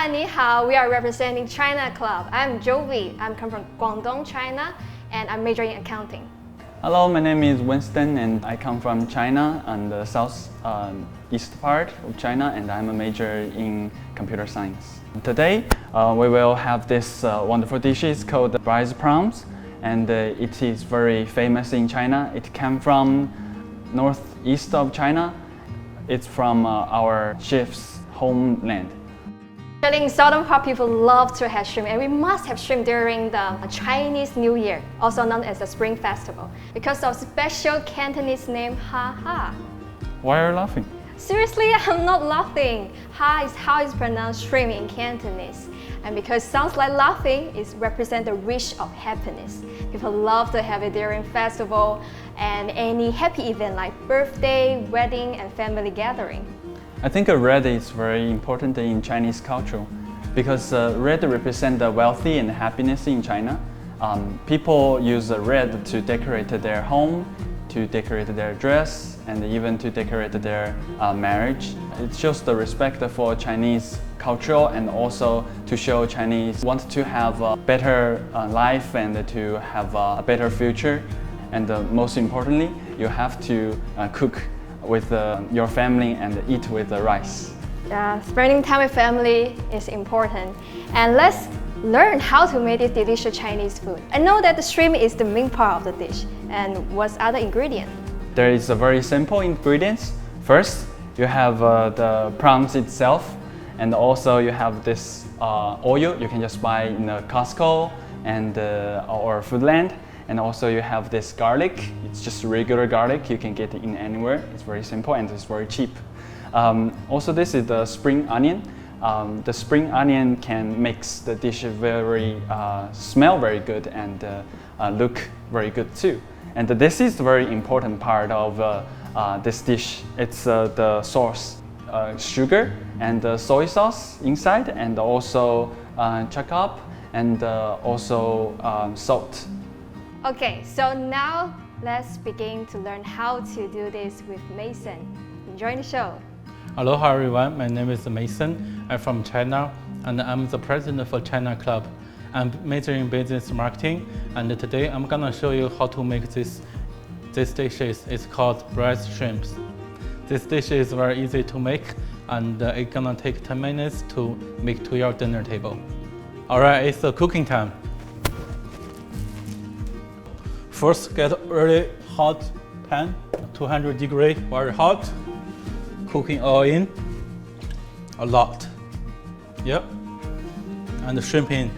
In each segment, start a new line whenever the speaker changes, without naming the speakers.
Hi, ni hao. We are representing China Club. I'm Jovi. I'm come from Guangdong, China, and I'm majoring in accounting.
Hello, my name is Winston and I come from China on the east part of China, and I'm a major in computer science. Today we will have this wonderful dish. It's called Braised Prawns, and it is very famous in China. It came from northeast of China. It's from our chef's homeland.
Actually, in southern part, people love to have shrimp, and we must have shrimp during the Chinese New Year, also known as the Spring Festival, because of special Cantonese name Ha Ha.
Why are you laughing?
Seriously, I'm not laughing. Ha is how it's pronounced shrimp in Cantonese, and because it sounds like laughing, it represents the wish of happiness. People love to have it during festival and any happy event like birthday, wedding, and family gathering.
I think red is very important in Chinese culture because red represents the wealthy and happiness in China. People use red to decorate their home, to decorate their dress, and even to decorate their marriage. It shows the respect for Chinese culture, and also to show Chinese want to have a better life and to have a better future. And most importantly, you have to cook with your family and eat with the rice.
Spending time with family is important. And let's learn how to make this delicious Chinese food. I know that the shrimp is the main part of the dish. And what's other ingredient?
There is a very simple ingredients. First, you have the prawns itself, and also you have this oil you can just buy in the Costco and or Foodland. And also you have this garlic. It's just regular garlic. You can get it in anywhere. It's very simple and it's very cheap. Also, this is the spring onion. The spring onion can make the dish smell very good and look very good too. And this is a very important part of this dish. It's the sauce, sugar and soy sauce inside, and also chakap and also salt.
Okay, so now let's begin to learn how to do this with Mason. Enjoy the show.
Aloha everyone, my name is Mason. I'm from China and I'm the president for China Club. I'm majoring in business marketing, and today I'm gonna show you how to make this dishes. It's called braised shrimps. This dish is very easy to make, and it's gonna take 10 minutes to make to your dinner table. Alright, it's cooking time. First, get a really hot pan, 200 degrees, very hot. Cooking oil in, a lot. Yep, and the shrimp in.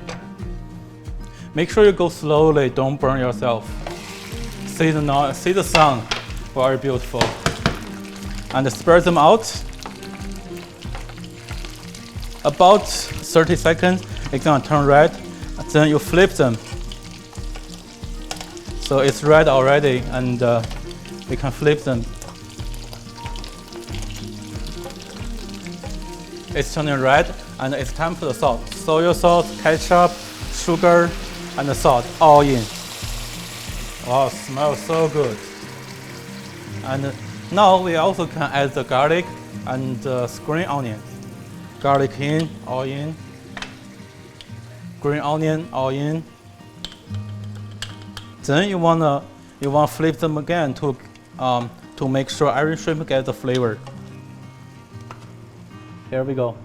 Make sure you go slowly, don't burn yourself. See the sun, very beautiful. And spread them out. About 30 seconds, it's gonna turn red. Then you flip them. So it's red already, and we can flip them. It's turning red, and it's time for the salt. Soy sauce, ketchup, sugar, and the salt all in. Wow, smells so good. And now we also can add the garlic and green onion. Garlic in, all in. Green onion, all in. Then you want flip them again to make sure every shrimp gets the flavor. Here we go.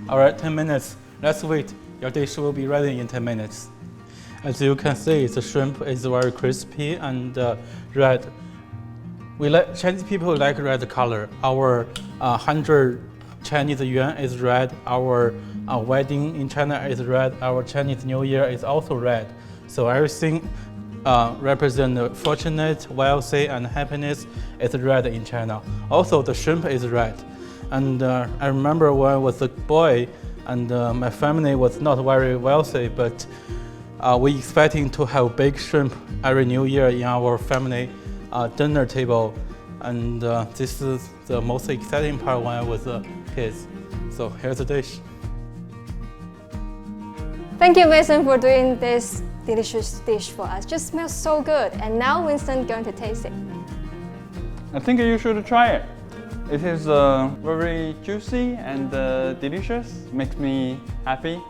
All right, 10 minutes. Let's wait. Your dish will be ready in 10 minutes. As you can see, the shrimp is very crispy and red. Chinese people like red color. Our 100 Chinese yuan is red. Our wedding in China is red. Our Chinese New Year is also red. So everything represents fortunate, wealthy, and happiness is red in China. Also, the shrimp is red. And I remember when I was a boy, and my family was not very wealthy, but we expecting to have big shrimp every New Year in our family dinner table. And this is the most exciting part when I was a kid. So here's the dish.
Thank you, Mason, for doing this delicious dish for us. Just smells so good. And now Winston's going to taste it.
I think you should try it. It is very juicy and delicious. Makes me happy.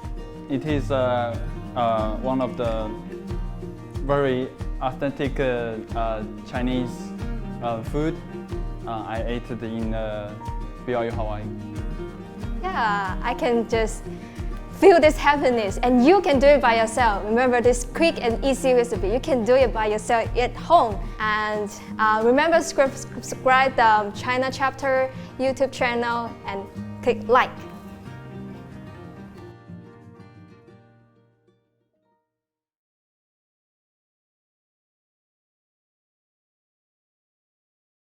It is one of the very authentic Chinese food. I ate it in BYU, Hawaii.
Yeah, I can just feel this happiness, and you can do it by yourself. Remember this quick and easy recipe. You can do it by yourself at home. And remember subscribe the China chapter YouTube channel and click like.